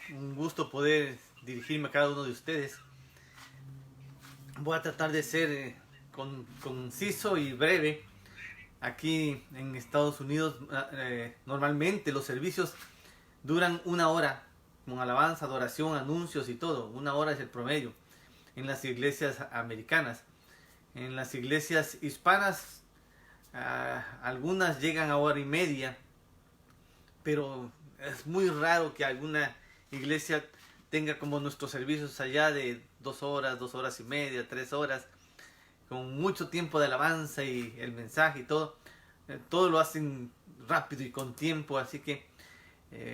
un gusto poder dirigirme a cada uno de ustedes. Voy a tratar de ser conciso y breve. Aquí en Estados Unidos normalmente los servicios duran una hora, con alabanza, adoración, anuncios y todo. Una hora es el promedio en las iglesias americanas. En las iglesias hispanas algunas llegan a hora y media, pero es muy raro que alguna iglesia tenga como nuestros servicios allá de 2 horas, 2 horas y media, 3 horas, con mucho tiempo de alabanza y el mensaje y todo. Todo lo hacen rápido y con tiempo, así que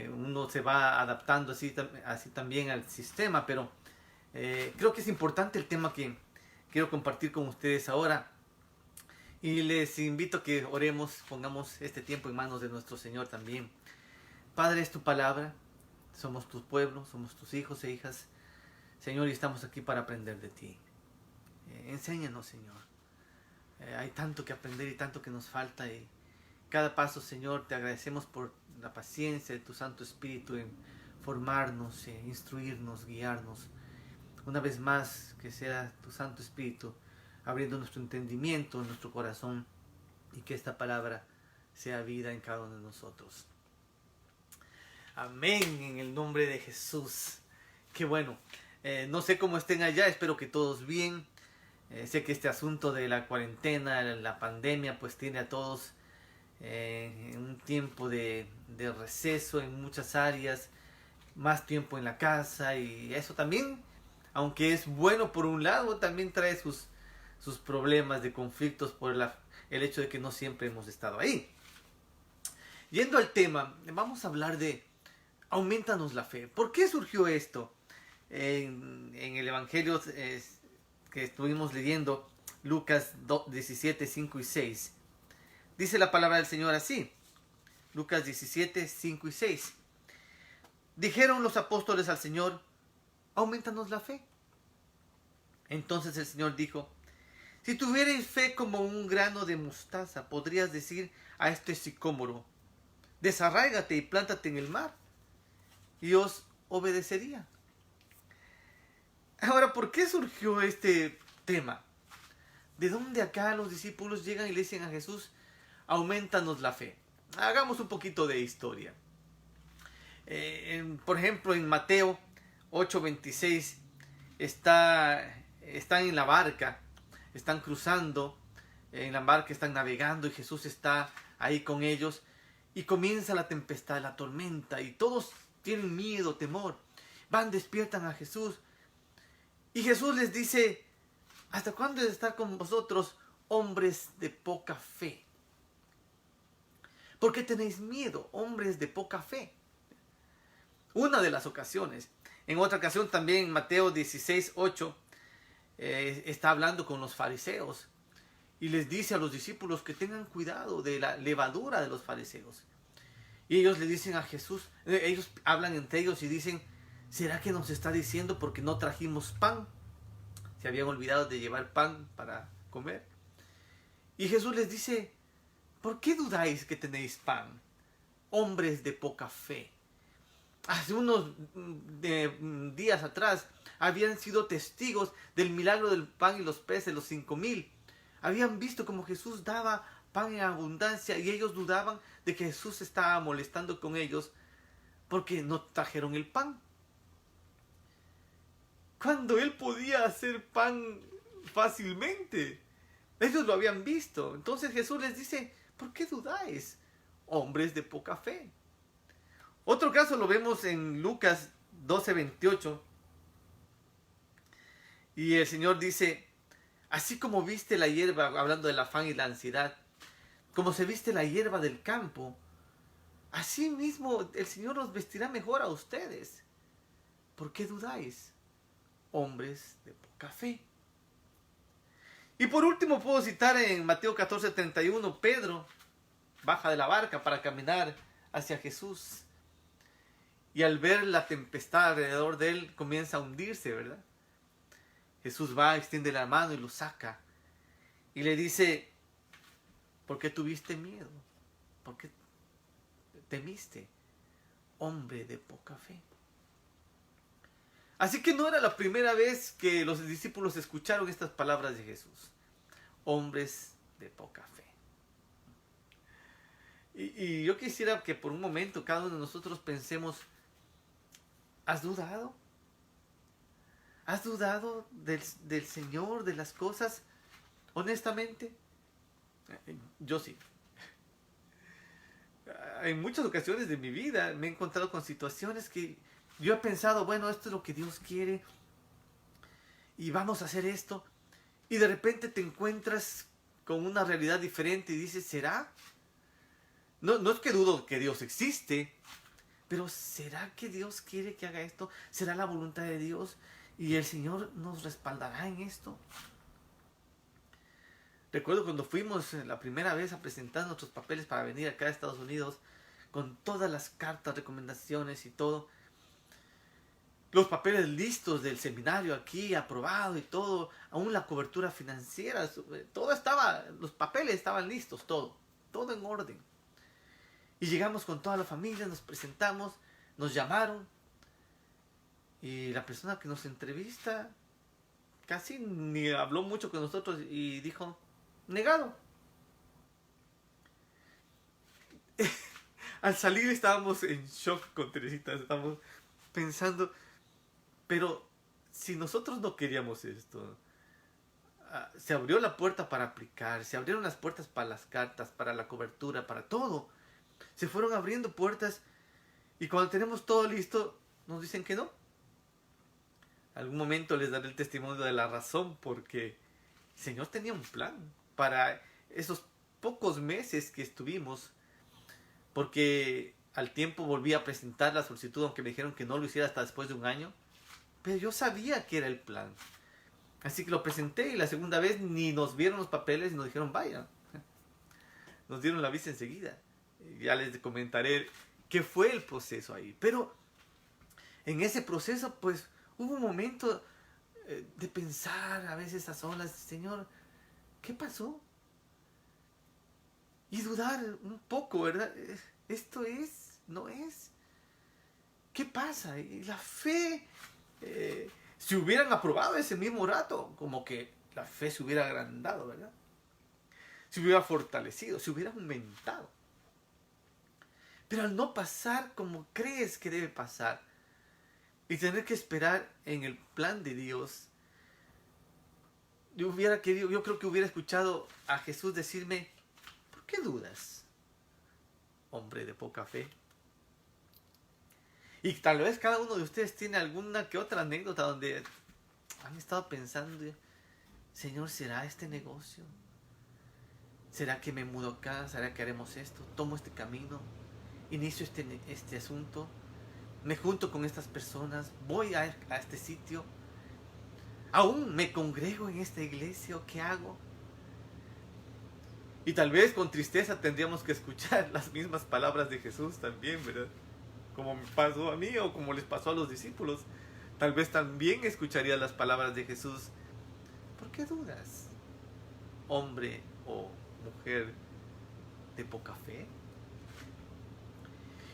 uno se va adaptando así también al sistema, pero creo que es importante el tema que quiero compartir con ustedes ahora. Y les invito a que oremos, pongamos este tiempo en manos de nuestro Señor también. Padre, es tu palabra, somos tu pueblo, somos tus hijos e hijas, Señor, y estamos aquí para aprender de ti. Enséñanos, Señor. Hay tanto que aprender y tanto que nos falta, y cada paso, Señor, te agradecemos por la paciencia de tu Santo Espíritu en formarnos, instruirnos, guiarnos. Una vez más, que sea tu Santo Espíritu abriendo nuestro entendimiento, nuestro corazón, y que esta palabra sea vida en cada uno de nosotros. Amén, en el nombre de Jesús. Qué bueno. No sé cómo estén allá, espero que todos bien. Sé que este asunto de la cuarentena, la pandemia, pues tiene a todos en un tiempo de receso en muchas áreas, más tiempo en la casa, y eso también, aunque es bueno por un lado, también trae sus problemas de conflictos por el hecho de que no siempre hemos estado ahí. Yendo al tema, vamos a hablar de aumentanos la fe. ¿Por qué surgió esto? En el Evangelio que estuvimos leyendo, Lucas 17, 5 y 6, dice la palabra del Señor así. Lucas 17, 5 y 6. Dijeron los apóstoles al Señor, aumentanos la fe. Entonces el Señor dijo, si tuvierais fe como un grano de mostaza, podrías decir a este sicómoro, desarráigate y plántate en el mar, y os obedecería. Ahora, ¿por qué surgió este tema? ¿De dónde acá los discípulos llegan y le dicen a Jesús, aumentanos la fe? Hagamos un poquito de historia. Por ejemplo, en Mateo 8:26 están en la barca, están cruzando, en la barca están navegando y Jesús está ahí con ellos y comienza la tempestad, la tormenta, y todos tienen miedo, temor. Van, despiertan a Jesús y Jesús les dice, ¿hasta cuándo he de estar con vosotros, hombres de poca fe? ¿Por qué tenéis miedo, hombres de poca fe? Una de las ocasiones. En otra ocasión también, Mateo 16:8, está hablando con los fariseos y les dice a los discípulos que tengan cuidado de la levadura de los fariseos. Y ellos le dicen a Jesús, ellos hablan entre ellos y dicen, ¿será que nos está diciendo porque no trajimos pan? Se habían olvidado de llevar pan para comer. Y Jesús les dice, ¿por qué dudáis que tenéis pan, hombres de poca fe? Hace unos días atrás habían sido testigos del milagro del pan y los peces, los 5,000. Habían visto cómo Jesús daba pan en abundancia y ellos dudaban de que Jesús estaba molestando con ellos porque no trajeron el pan. Cuando él podía hacer pan fácilmente. Ellos lo habían visto. Entonces Jesús les dice, ¿por qué dudáis, hombres de poca fe? Otro caso lo vemos en Lucas 12:28. Y el Señor dice, así como viste la hierba, hablando del afán y la ansiedad, como se viste la hierba del campo, así mismo el Señor los vestirá mejor a ustedes. ¿Por qué dudáis, hombres de poca fe? Y por último puedo citar en Mateo 14:31, Pedro baja de la barca para caminar hacia Jesús. Y al ver la tempestad alrededor de él, comienza a hundirse, ¿verdad? Jesús va, extiende la mano y lo saca. Y le dice, ¿por qué tuviste miedo? ¿Por qué temiste, hombre de poca fe? Así que no era la primera vez que los discípulos escucharon estas palabras de Jesús. Hombres de poca fe. Y yo quisiera que por un momento cada uno de nosotros pensemos, ¿has dudado? ¿Has dudado del Señor, de las cosas? Honestamente, yo sí. En muchas ocasiones de mi vida me he encontrado con situaciones que yo he pensado, bueno, esto es lo que Dios quiere y vamos a hacer esto. Y de repente te encuentras con una realidad diferente y dices, ¿será? No es que dudo que Dios existe, pero ¿será que Dios quiere que haga esto? ¿Será la voluntad de Dios? ¿Y el Señor nos respaldará en esto? Recuerdo cuando fuimos la primera vez a presentar nuestros papeles para venir acá a Estados Unidos, con todas las cartas, recomendaciones y todo. Los papeles listos del seminario aquí, aprobado y todo. Aún la cobertura financiera, todo estaba, los papeles estaban listos, todo en orden. Y llegamos con toda la familia, nos presentamos, nos llamaron. Y la persona que nos entrevista casi ni habló mucho con nosotros y dijo, negado. Al salir estábamos en shock con Teresita, estábamos pensando, pero si nosotros no queríamos esto, se abrió la puerta para aplicar, se abrieron las puertas para las cartas, para la cobertura, para todo. Se fueron abriendo puertas y cuando tenemos todo listo, nos dicen que no. Algún momento les daré el testimonio de la razón porque el Señor tenía un plan para esos pocos meses que estuvimos, porque al tiempo volví a presentar la solicitud, aunque me dijeron que no lo hiciera hasta después de un año, pero yo sabía que era el plan. Así que lo presenté y la segunda vez ni nos vieron los papeles y nos dijeron vaya. Nos dieron la visa enseguida. Ya les comentaré qué fue el proceso ahí. Pero en ese proceso pues hubo un momento de pensar a veces a solas, Señor, ¿qué pasó? Y dudar un poco, ¿verdad? ¿Esto es? ¿No es? ¿Qué pasa? Y la fe, si hubieran aprobado ese mismo rato, como que la fe se hubiera agrandado, ¿verdad? Se hubiera fortalecido, se hubiera aumentado. Pero al no pasar como crees que debe pasar y tener que esperar en el plan de Dios, yo creo que hubiera escuchado a Jesús decirme, ¿por qué dudas, hombre de poca fe? Y tal vez cada uno de ustedes tiene alguna que otra anécdota donde han estado pensando, Señor, ¿será este negocio? ¿Será que me mudo acá? ¿Será que haremos esto? ¿Tomo este camino? ¿Inicio este asunto? ¿Me junto con estas personas? ¿Voy a este sitio? ¿Aún me congrego en esta iglesia o qué hago? Y tal vez con tristeza tendríamos que escuchar las mismas palabras de Jesús también, ¿verdad? Como me pasó a mí o como les pasó a los discípulos. Tal vez también escucharía las palabras de Jesús. ¿Por qué dudas, hombre o mujer de poca fe?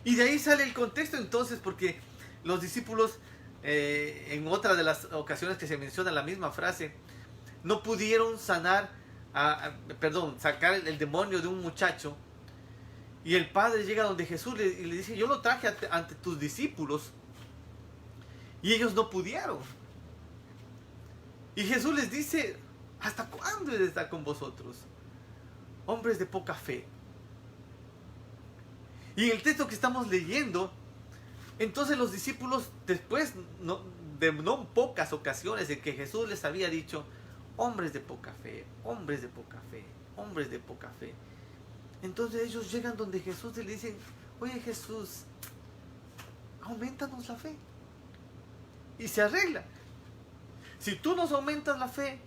Y de ahí sale el contexto entonces, porque los discípulos, en otra de las ocasiones que se menciona la misma frase, no pudieron sacar el demonio de un muchacho. Y el padre llega donde Jesús y le dice, yo lo traje ante tus discípulos. Y ellos no pudieron. Y Jesús les dice, ¿hasta cuándo he de estar con vosotros? Hombres de poca fe. Y en el texto que estamos leyendo, entonces los discípulos, después de no pocas ocasiones en que Jesús les había dicho, hombres de poca fe, hombres de poca fe, hombres de poca fe. Entonces ellos llegan donde Jesús y le dicen, oye Jesús, aumentanos la fe. Y se arregla. Si tú nos aumentas la fe,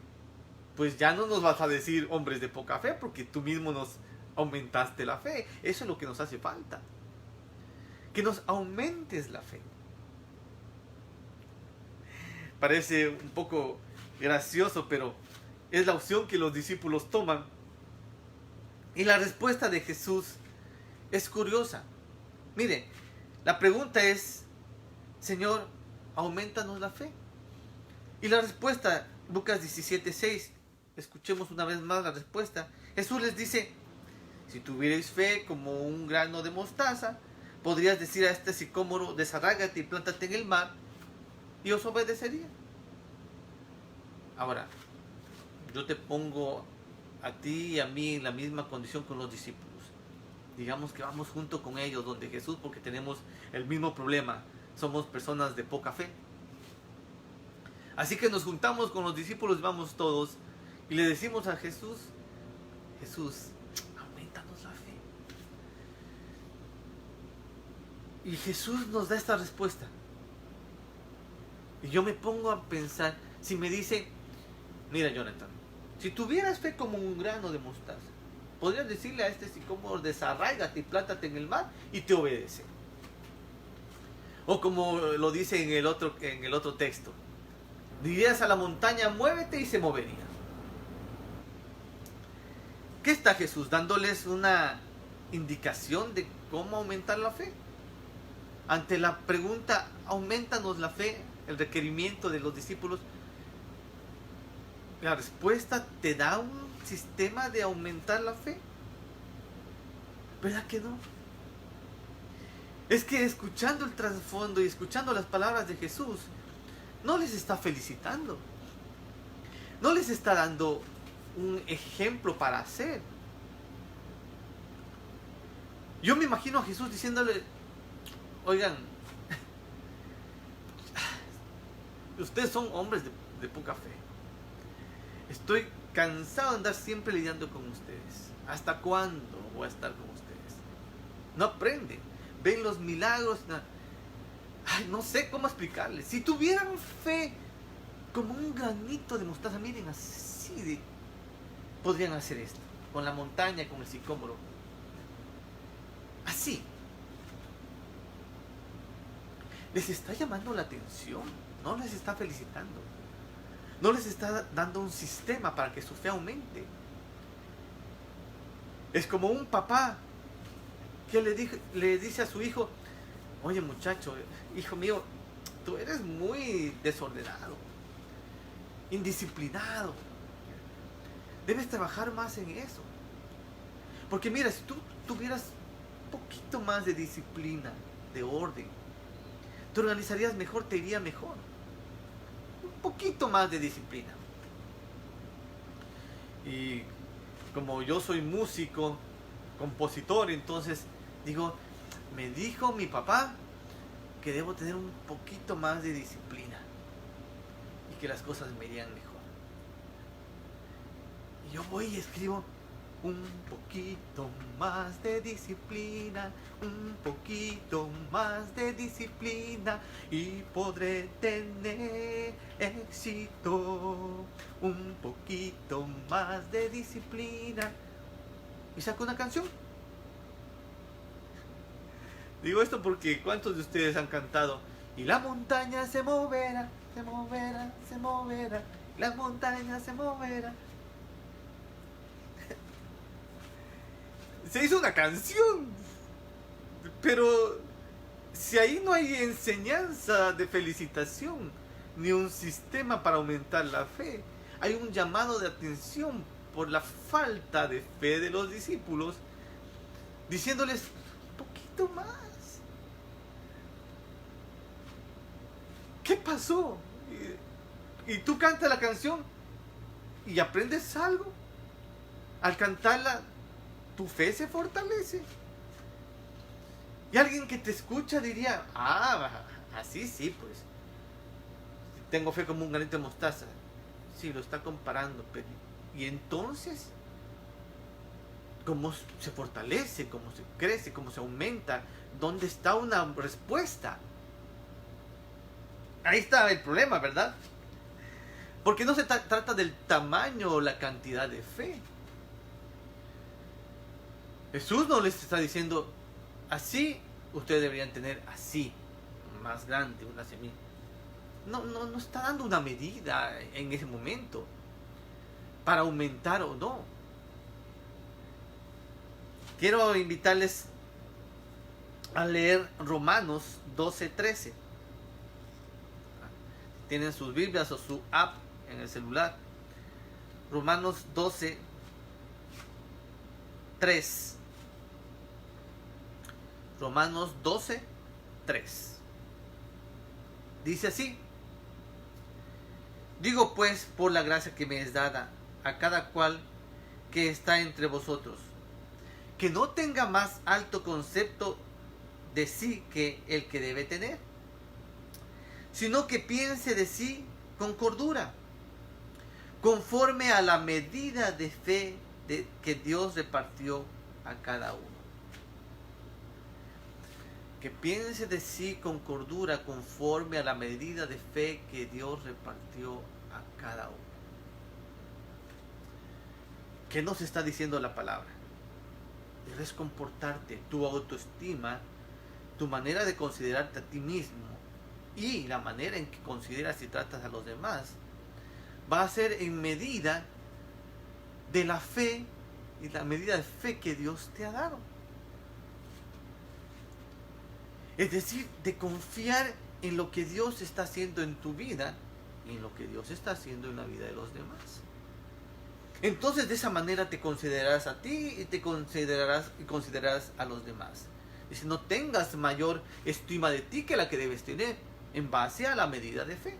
pues ya no nos vas a decir hombres de poca fe, porque tú mismo nos aumentaste la fe. Eso es lo que nos hace falta. Que nos aumentes la fe. Parece un poco gracioso, pero es la opción que los discípulos toman. Y la respuesta de Jesús es curiosa. Mire, la pregunta es, Señor, aumentanos la fe. Y la respuesta, Lucas 17:6, escuchemos una vez más la respuesta. Jesús les dice, si tuvierais fe como un grano de mostaza, podrías decir a este sicómoro, desarráigate y plántate en el mar, y os obedecería. Ahora, yo te pongo a ti y a mí en la misma condición con los discípulos. Digamos que vamos junto con ellos donde Jesús porque tenemos el mismo problema. Somos personas de poca fe. Así que nos juntamos con los discípulos, vamos todos y le decimos a Jesús, Jesús, aumentanos la fe. Y Jesús nos da esta respuesta. Y yo me pongo a pensar, si me dice, mira Jonathan, si tuvieras fe como un grano de mostaza, podrías decirle a este sicómoro, desarráigate y plántate en el mar, y te obedece. O como lo dice en el otro texto, dirías a la montaña, muévete, y se movería. ¿Qué está Jesús? Dándoles una indicación de cómo aumentar la fe. Ante la pregunta, aumentanos la fe, el requerimiento de los discípulos, la respuesta te da un sistema de aumentar la fe. ¿Verdad que no? Es que escuchando el trasfondo y escuchando las palabras de Jesús, no les está felicitando, no les está dando un ejemplo para hacer. Yo me imagino a Jesús diciéndole, oigan, ustedes son hombres de poca fe. Estoy cansado de andar siempre lidiando con ustedes. ¿Hasta cuándo voy a estar con ustedes? No aprenden, ven los milagros. No sé cómo explicarles. Si tuvieran fe como un granito de mostaza, miren, así podrían hacer esto. Con la montaña, con el sicómoro. Así. Les está llamando la atención. No les está felicitando. No les está dando un sistema para que su fe aumente. Es como un papá que le dice a su hijo, oye muchacho, hijo mío, tú eres muy desordenado, indisciplinado. Debes trabajar más en eso. Porque mira, si tú tuvieras un poquito más de disciplina, de orden, te organizarías mejor, te iría mejor. Un poquito más de disciplina. Y como yo soy músico, compositor, entonces digo, me dijo mi papá que debo tener un poquito más de disciplina y que las cosas me irían mejor. Y yo voy y escribo un poquito más de disciplina, un poquito más de disciplina y podré tener éxito. Un poquito más de disciplina. Y saco una canción. Digo esto porque ¿cuántos de ustedes han cantado? Y la montaña se moverá, se moverá, se moverá, la montaña se moverá. Se hizo una canción, pero si ahí no hay enseñanza de felicitación, ni un sistema para aumentar la fe, hay un llamado de atención por la falta de fe de los discípulos, diciéndoles un poquito más. ¿Qué pasó? Y tú cantas la canción y aprendes algo. Al cantarla, tu fe se fortalece. Y alguien que te escucha diría, así sí, pues. Tengo fe como un granito de mostaza. Sí, lo está comparando, pero y entonces, ¿cómo se fortalece? ¿Cómo se crece? ¿Cómo se aumenta? ¿Dónde está una respuesta? Ahí está el problema, ¿verdad? Porque no se trata del tamaño o la cantidad de fe. Jesús no les está diciendo, así ustedes deberían tener así, más grande, una semilla. No está dando una medida en ese momento para aumentar o no. Quiero invitarles a leer Romanos 12:13. tienen sus Biblias o su app en el celular. Romanos 12, 3. Romanos 12, 3. Dice así: digo pues, por la gracia que me es dada a cada cual que está entre vosotros, que no tenga más alto concepto de sí que el que debe tener, sino que piense de sí con cordura, conforme a la medida de fe que Dios repartió a cada uno. Que piense de sí con cordura, conforme a la medida de fe que Dios repartió a cada uno. ¿Qué nos está diciendo la palabra? Debes comportarte, tu autoestima, tu manera de considerarte a ti mismo y la manera en que consideras y tratas a los demás va a ser en medida de la fe y la medida de fe que Dios te ha dado. Es decir, de confiar en lo que Dios está haciendo en tu vida y en lo que Dios está haciendo en la vida de los demás. Entonces de esa manera te considerarás a ti y te considerarás a los demás. Y si no tengas mayor estima de ti que la que debes tener en base a la medida de fe.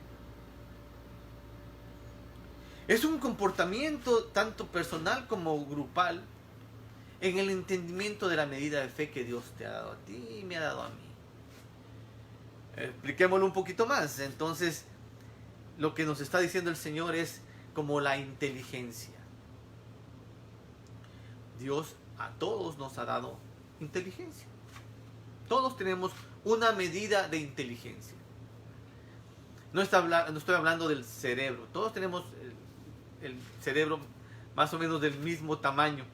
Es un comportamiento tanto personal como grupal en el entendimiento de la medida de fe que Dios te ha dado a ti y me ha dado a mí. Expliquémoslo un poquito más. Entonces, lo que nos está diciendo el Señor es como la inteligencia. Dios a todos nos ha dado inteligencia. Todos tenemos una medida de inteligencia. No estoy hablando del cerebro. Todos tenemos el cerebro más o menos del mismo tamaño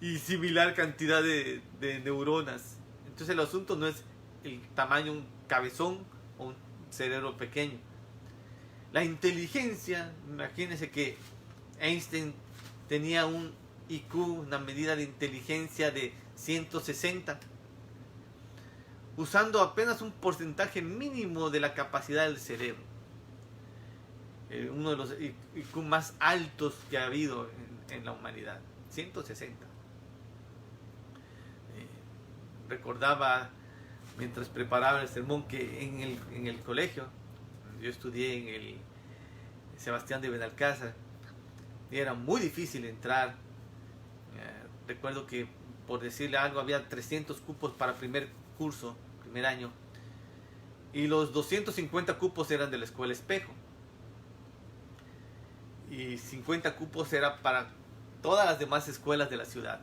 y similar cantidad de neuronas. Entonces el asunto no es el tamaño, un cabezón o un cerebro pequeño. La inteligencia, imagínense que Einstein tenía un IQ, una medida de inteligencia de 160, usando apenas un porcentaje mínimo de la capacidad del cerebro. Uno de los IQ más altos que ha habido en la humanidad, 160. Recordaba mientras preparaba el sermón que en el colegio, yo estudié en el Sebastián de Benalcázar, y era muy difícil entrar. Recuerdo que, por decirle algo, había 300 cupos para primer curso, primer año, y los 250 cupos eran de la Escuela Espejo, y 50 cupos era para todas las demás escuelas de la ciudad.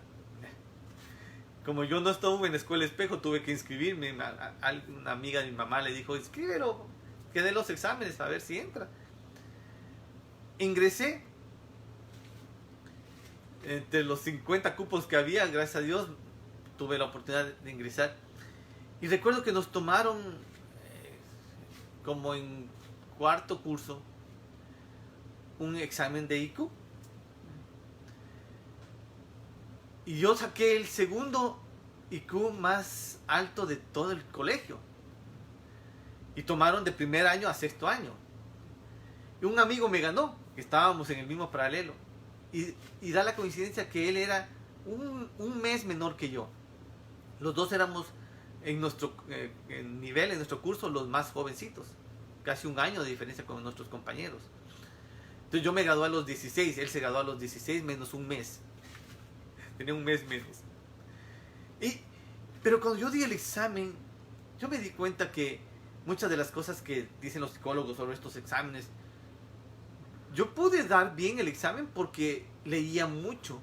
Como yo no estuve en la Escuela Espejo, tuve que inscribirme. Una amiga de mi mamá le dijo: inscríbelo, que dé los exámenes a ver si entra. Ingresé. Entre los 50 cupos que había, gracias a Dios, tuve la oportunidad de ingresar. Y recuerdo que nos tomaron, como en cuarto curso, un examen de IQ. Y yo saqué el segundo IQ más alto de todo el colegio. Y tomaron de primer año a sexto año. Y un amigo me ganó, que estábamos en el mismo paralelo. Y da la coincidencia que él era un mes menor que yo. Los dos éramos en nuestro nivel, en nuestro curso, los más jovencitos. Casi un año de diferencia con nuestros compañeros. Entonces yo me gradué a los 16, él se graduó a los 16 menos un mes. Tenía un mes menos. Pero cuando yo di el examen, yo me di cuenta que muchas de las cosas que dicen los psicólogos sobre estos exámenes, yo pude dar bien el examen porque leía mucho.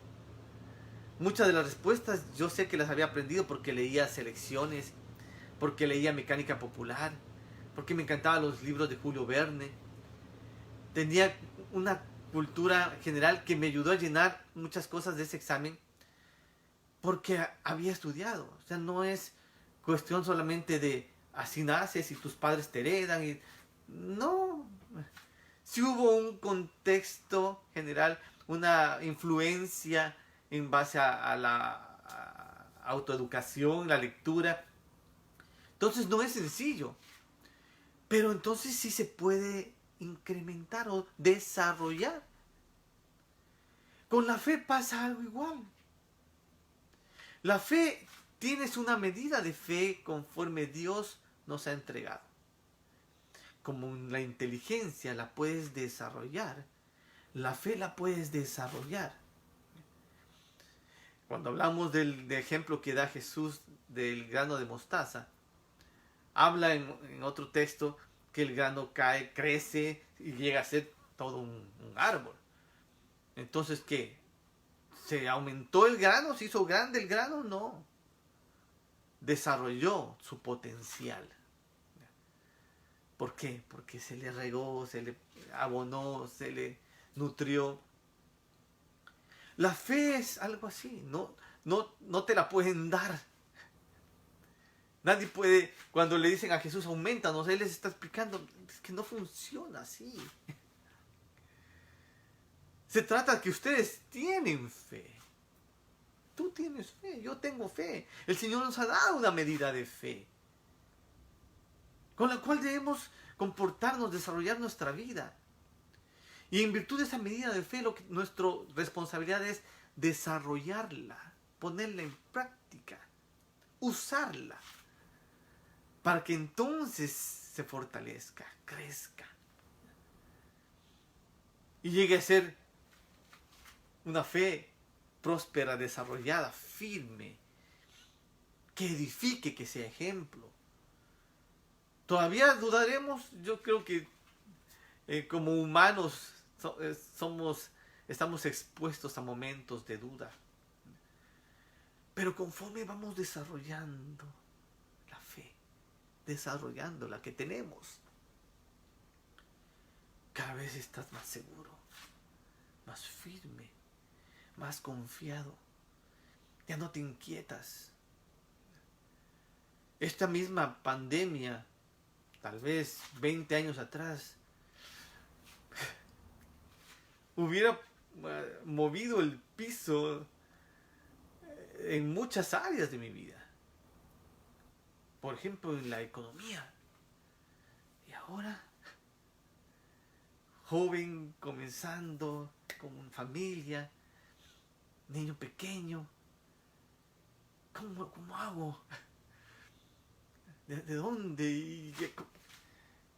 Muchas de las respuestas yo sé que las había aprendido porque leía selecciones, porque leía mecánica popular, porque me encantaban los libros de Julio Verne. Tenía una cultura general que me ayudó a llenar muchas cosas de ese examen porque había estudiado. O sea, no es cuestión solamente de así naces y tus padres te heredan. No. Sí hubo un contexto general, una influencia en base a la autoeducación, la lectura. Entonces no es sencillo. Pero entonces sí se puede incrementar o desarrollar. Con la fe pasa algo igual. La fe, tienes una medida de fe conforme Dios nos ha entregado. Como la inteligencia la puedes desarrollar, la fe la puedes desarrollar. Cuando hablamos del ejemplo que da Jesús del grano de mostaza, habla en otro texto que el grano cae, crece y llega a ser todo un árbol. Entonces, ¿qué? ¿Se aumentó el grano? ¿Se hizo grande el grano? No. Desarrolló su potencial. ¿Por qué? Porque se le regó, se le abonó, se le nutrió. La fe es algo así, no te la pueden dar. Nadie puede, cuando le dicen a Jesús, aumentanos, Él les está explicando, es que no funciona así. Se trata de que ustedes tienen fe. Tú tienes fe, yo tengo fe. El Señor nos ha dado una medida de fe, con la cual debemos comportarnos, desarrollar nuestra vida. Y en virtud de esa medida de fe, nuestra responsabilidad es desarrollarla, ponerla en práctica, usarla, para que entonces se fortalezca, crezca y llegue a ser una fe próspera, desarrollada, firme, que edifique, que sea ejemplo. Todavía dudaremos, yo creo que como humanos estamos expuestos a momentos de duda. Pero conforme vamos desarrollando la fe, desarrollando la que tenemos, cada vez estás más seguro, más firme, más confiado. Ya no te inquietas. Esta misma pandemia, tal vez 20 años atrás, hubiera movido el piso en muchas áreas de mi vida. Por ejemplo, en la economía. Y ahora, joven, comenzando, con familia, niño pequeño, ¿cómo hago? ¿De dónde?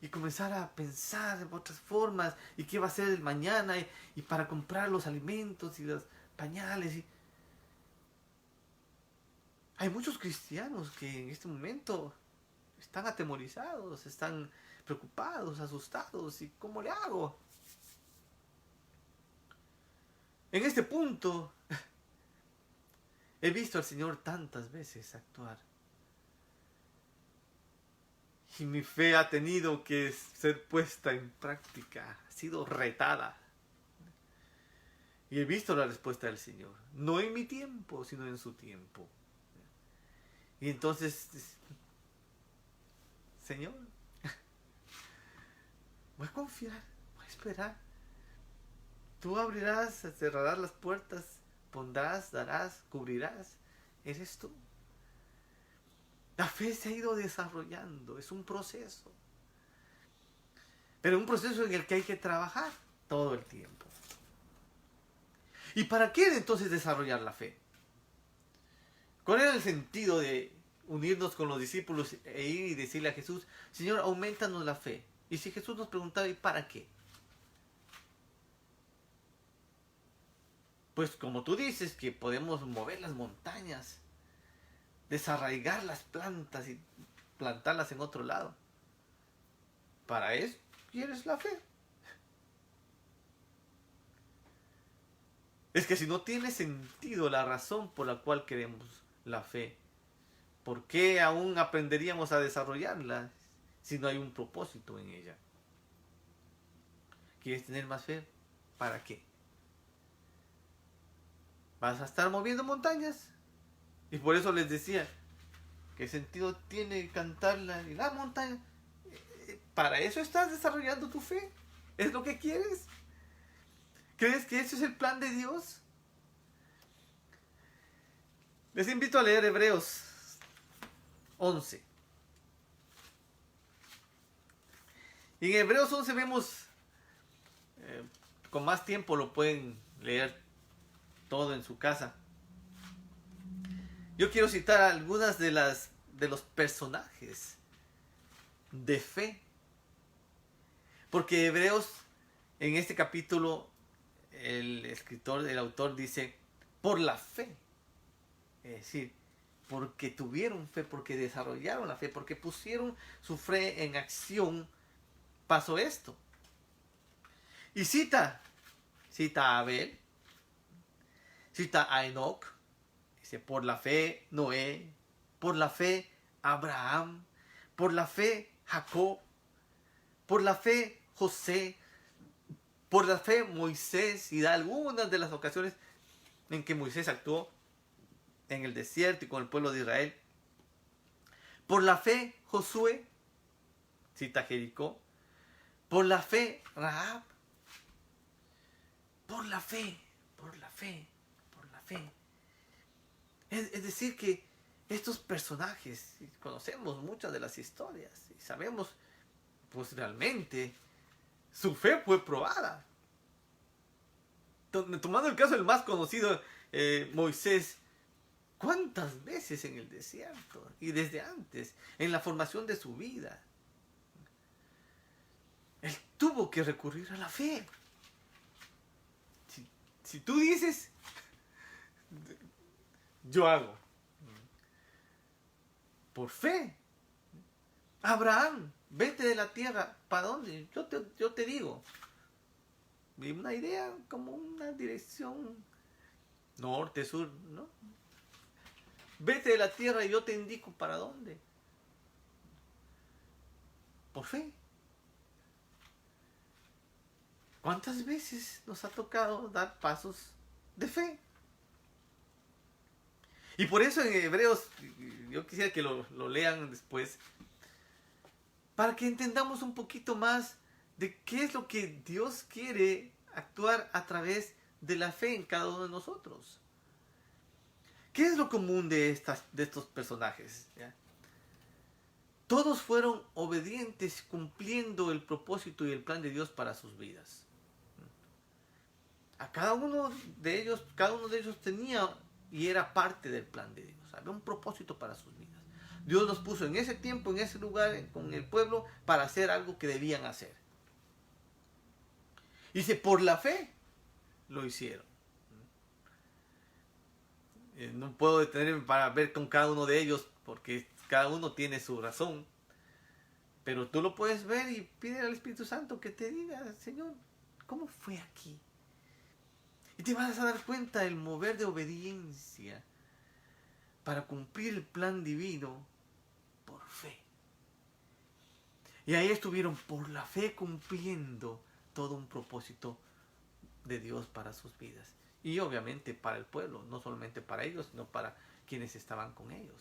Y comenzar a pensar en otras formas, y qué va a ser el mañana, y para comprar los alimentos y los pañales. Hay muchos cristianos que en este momento están atemorizados, están preocupados, asustados. ¿Y cómo le hago? En este punto he visto al Señor tantas veces actuar. Y mi fe ha tenido que ser puesta en práctica, ha sido retada. Y he visto la respuesta del Señor, no en mi tiempo, sino en su tiempo. Y entonces, Señor, voy a confiar, voy a esperar. Tú abrirás, cerrarás las puertas, pondrás, darás, cubrirás. Eres tú. La fe se ha ido desarrollando, es un proceso. Pero un proceso en el que hay que trabajar todo el tiempo. ¿Y para qué entonces desarrollar la fe? ¿Cuál era el sentido de unirnos con los discípulos e ir y decirle a Jesús, Señor, aumentanos la fe? Y si Jesús nos preguntaba, ¿y para qué? Pues como tú dices que podemos mover las montañas, desarraigar las plantas y plantarlas en otro lado. Para eso quieres la fe. Es que si no tiene sentido la razón por la cual queremos la fe, ¿por qué aún aprenderíamos a desarrollarla si no hay un propósito en ella? ¿Quieres tener más fe? ¿Para qué? ¿Vas a estar moviendo montañas? Y por eso les decía, ¿qué sentido tiene cantarla en la montaña? ¿Para eso estás desarrollando tu fe? ¿Es lo que quieres? ¿Crees que ese es el plan de Dios? Les invito a leer Hebreos 11. Y en Hebreos 11 vemos, con más tiempo lo pueden leer todo en su casa. Yo quiero citar algunas de los personajes de fe. Porque Hebreos, en este capítulo, el autor dice, por la fe. Es decir, porque tuvieron fe, porque desarrollaron la fe, porque pusieron su fe en acción, pasó esto. Y cita a Abel, cita a Enoc, dice, por la fe Noé, por la fe Abraham, por la fe Jacob, por la fe José, por la fe Moisés, y da algunas de las ocasiones en que Moisés actuó en el desierto y con el pueblo de Israel. Por la fe Josué, cita Jericó, por la fe Rahab, por la fe. Es decir que estos personajes, conocemos muchas de las historias y sabemos, pues realmente su fe fue probada. Tomando el caso del más conocido, Moisés, ¿cuántas veces en el desierto? Y desde antes, en la formación de su vida, él tuvo que recurrir a la fe. Si tú dices, yo hago. Por fe. Abraham, vete de la tierra. ¿Para dónde? Yo te digo. Y una idea, como una dirección norte, sur, ¿no? Vete de la tierra y yo te indico para dónde. Por fe. ¿Cuántas veces nos ha tocado dar pasos de fe? Y por eso en Hebreos, yo quisiera que lo lean después, para que entendamos un poquito más de qué es lo que Dios quiere actuar a través de la fe en cada uno de nosotros. ¿Qué es lo común de estos personajes? ¿Ya? Todos fueron obedientes cumpliendo el propósito y el plan de Dios para sus vidas. A cada uno de ellos tenía y era parte del plan de Dios. Había un propósito para sus vidas. Dios los puso en ese tiempo, en ese lugar, con el pueblo, para hacer algo que debían hacer. Y dice, por la fe lo hicieron. No puedo detenerme para ver con cada uno de ellos, porque cada uno tiene su razón. Pero tú lo puedes ver y pide al Espíritu Santo que te diga, Señor, ¿cómo fue aquí? Y te vas a dar cuenta del mover de obediencia para cumplir el plan divino por fe. Y ahí estuvieron por la fe cumpliendo todo un propósito de Dios para sus vidas. Y obviamente para el pueblo, no solamente para ellos, sino para quienes estaban con ellos.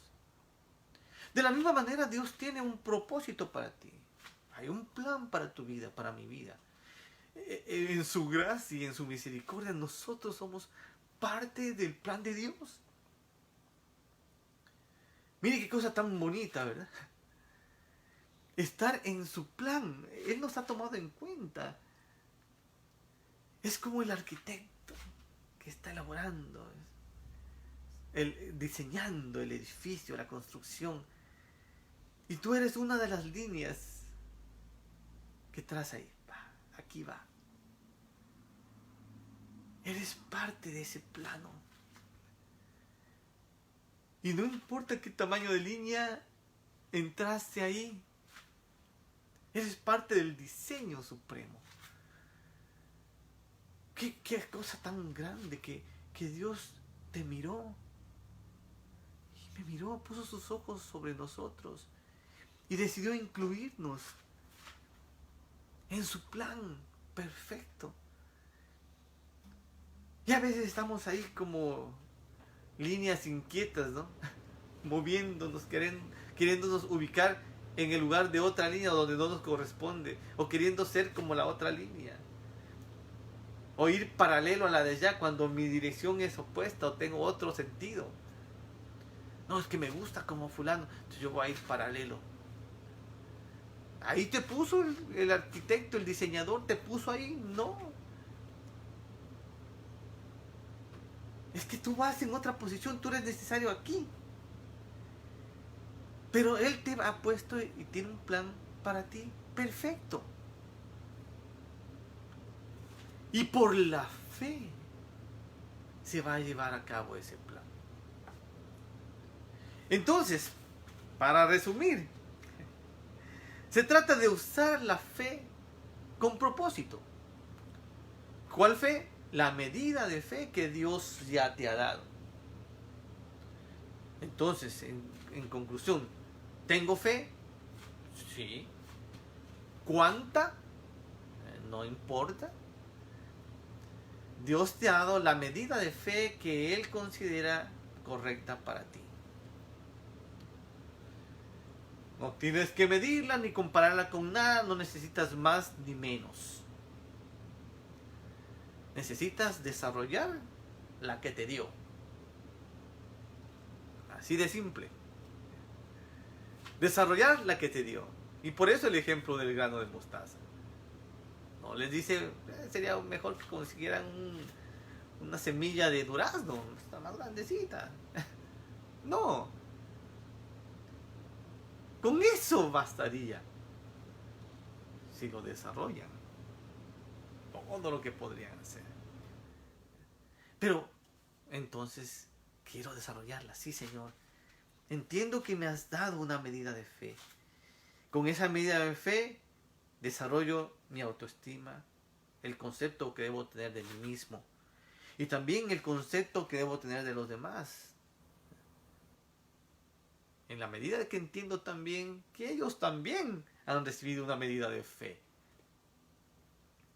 De la misma manera, Dios tiene un propósito para ti. Hay un plan para tu vida, para mi vida. En su gracia y en su misericordia, nosotros somos parte del plan de Dios. Mire qué cosa tan bonita, ¿verdad? Estar en su plan. Él nos ha tomado en cuenta. Es como el arquitecto que está elaborando, diseñando el edificio, la construcción. Y tú eres una de las líneas que traza ahí. Aquí va. Eres parte de ese plano. Y no importa qué tamaño de línea entraste ahí. Eres parte del diseño supremo. Qué cosa tan grande que Dios te miró. Y me miró, puso sus ojos sobre nosotros. Y decidió incluirnos en su plan perfecto. Y a veces estamos ahí como líneas inquietas, ¿no? Moviéndonos, queriéndonos ubicar en el lugar de otra línea donde no nos corresponde, o queriendo ser como la otra línea, o ir paralelo a la de allá cuando mi dirección es opuesta o tengo otro sentido. No, es que me gusta como fulano, entonces yo voy a ir paralelo. Ahí te puso el arquitecto, el diseñador, te puso ahí. No. Es que tú vas en otra posición, tú eres necesario aquí. Pero Él te ha puesto y tiene un plan para ti perfecto. Y por la fe se va a llevar a cabo ese plan. Entonces, para resumir, se trata de usar la fe con propósito. ¿Cuál fe? La medida de fe que Dios ya te ha dado. Entonces, en conclusión, ¿tengo fe? Sí. ¿Cuánta? No importa. Dios te ha dado la medida de fe que Él considera correcta para ti. No tienes que medirla ni compararla con nada, no necesitas más ni menos. Necesitas desarrollar la que te dio. Así de simple. Desarrollar la que te dio. Y por eso el ejemplo del grano de mostaza. No les dice, sería mejor que consiguieran una semilla de durazno, está más grandecita. No. Con eso bastaría. Si lo desarrollan. Todo lo que podrían hacer. Pero, entonces, quiero desarrollarla. Sí, Señor. Entiendo que me has dado una medida de fe. Con esa medida de fe, desarrollo mi autoestima, el concepto que debo tener de mí mismo y también el concepto que debo tener de los demás. En la medida que entiendo también que ellos también han recibido una medida de fe.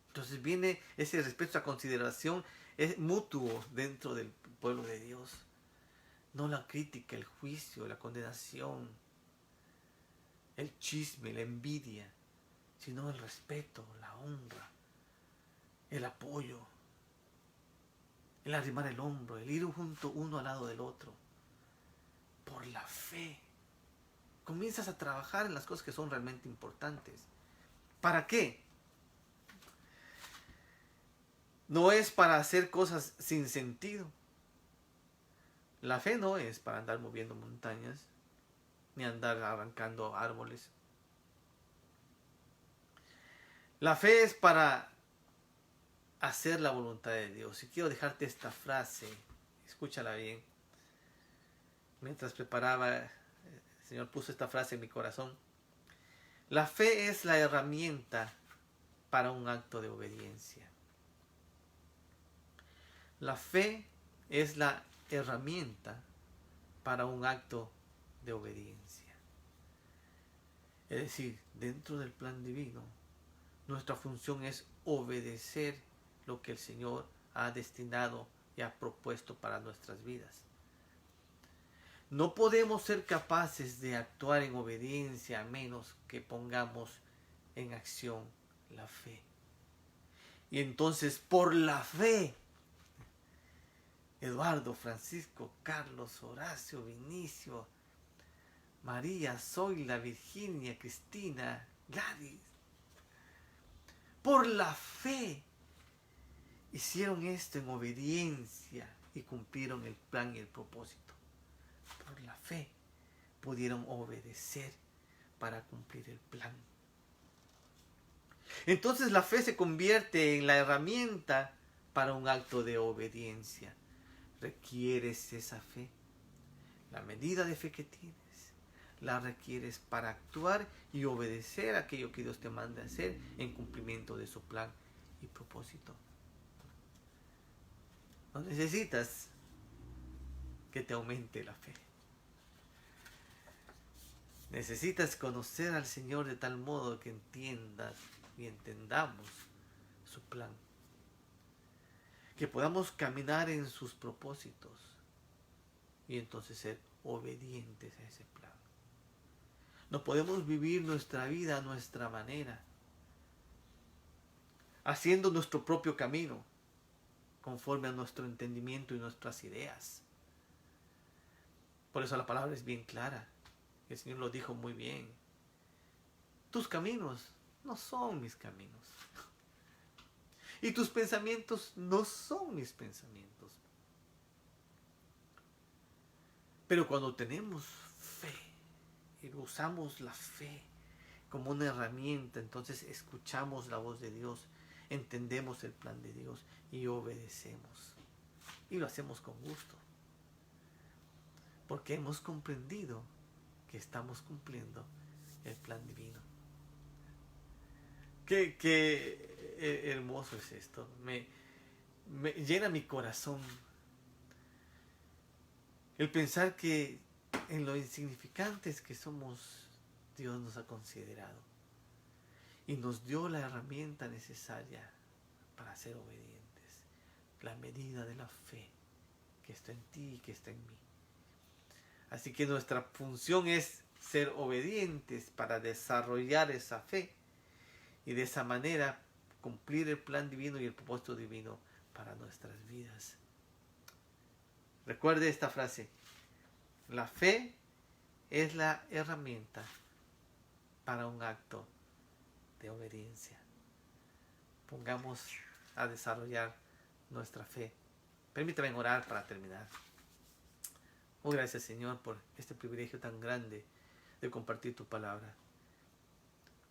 Entonces viene ese respeto, esa consideración es mutuo dentro del pueblo de Dios. No la crítica, el juicio, la condenación, el chisme, la envidia, sino el respeto, la honra, el apoyo, el arrimar el hombro, el ir junto uno al lado del otro. Por la fe. Comienzas a trabajar en las cosas que son realmente importantes. ¿Para qué? No es para hacer cosas sin sentido. La fe no es para andar moviendo montañas, ni andar arrancando árboles. La fe es para hacer la voluntad de Dios. Y quiero dejarte esta frase, escúchala bien. Mientras preparaba, el Señor puso esta frase en mi corazón. La fe es la herramienta para un acto de obediencia. La fe es la herramienta para un acto de obediencia. Es decir, dentro del plan divino, nuestra función es obedecer lo que el Señor ha destinado y ha propuesto para nuestras vidas. No podemos ser capaces de actuar en obediencia a menos que pongamos en acción la fe. Y entonces, por la fe, Eduardo, Francisco, Carlos, Horacio, Vinicio, María, Zoila, Virginia, Cristina, Gladys, por la fe hicieron esto en obediencia y cumplieron el plan y el propósito. Por la fe pudieron obedecer para cumplir el plan. Entonces la fe se convierte en la herramienta para un acto de obediencia. Requieres esa fe. La medida de fe que tienes la requieres para actuar y obedecer aquello que Dios te manda hacer en cumplimiento de su plan y propósito. No necesitas que te aumente la fe. Necesitas conocer al Señor de tal modo que entiendas y entendamos su plan. Que podamos caminar en sus propósitos y entonces ser obedientes a ese plan. No podemos vivir nuestra vida a nuestra manera, haciendo nuestro propio camino, conforme a nuestro entendimiento y nuestras ideas. Por eso la palabra es bien clara. El Señor lo dijo muy bien. Tus caminos no son mis caminos. Y tus pensamientos no son mis pensamientos. Pero cuando tenemos fe y usamos la fe como una herramienta, entonces escuchamos la voz de Dios, entendemos el plan de Dios y obedecemos. Y lo hacemos con gusto. Porque hemos comprendido que estamos cumpliendo el plan divino. Qué hermoso es esto. Me llena mi corazón el pensar que en lo insignificantes que somos, Dios nos ha considerado y nos dio la herramienta necesaria para ser obedientes. La medida de la fe que está en ti y que está en mí. Así que nuestra función es ser obedientes para desarrollar esa fe y de esa manera cumplir el plan divino y el propósito divino para nuestras vidas. Recuerde esta frase: la fe es la herramienta para un acto de obediencia. Pongamos a desarrollar nuestra fe. Permítame orar para terminar. Oh, gracias, Señor, por este privilegio tan grande de compartir tu palabra.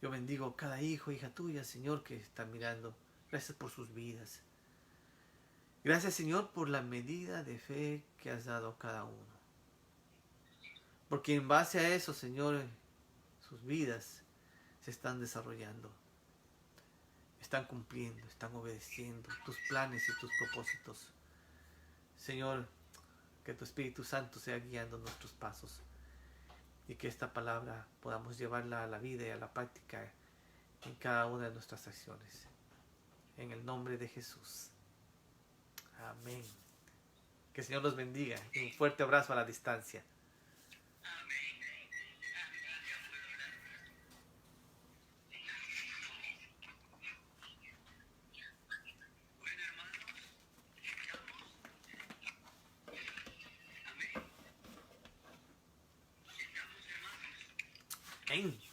Yo bendigo cada hijo, hija tuya, Señor, que está mirando. Gracias por sus vidas. Gracias, Señor, por la medida de fe que has dado a cada uno. Porque en base a eso, Señor, sus vidas se están desarrollando. Están cumpliendo, están obedeciendo tus planes y tus propósitos. Señor, que tu Espíritu Santo sea guiando nuestros pasos y que esta palabra podamos llevarla a la vida y a la práctica en cada una de nuestras acciones. En el nombre de Jesús. Amén. Que el Señor los bendiga y un fuerte abrazo a la distancia. Amén.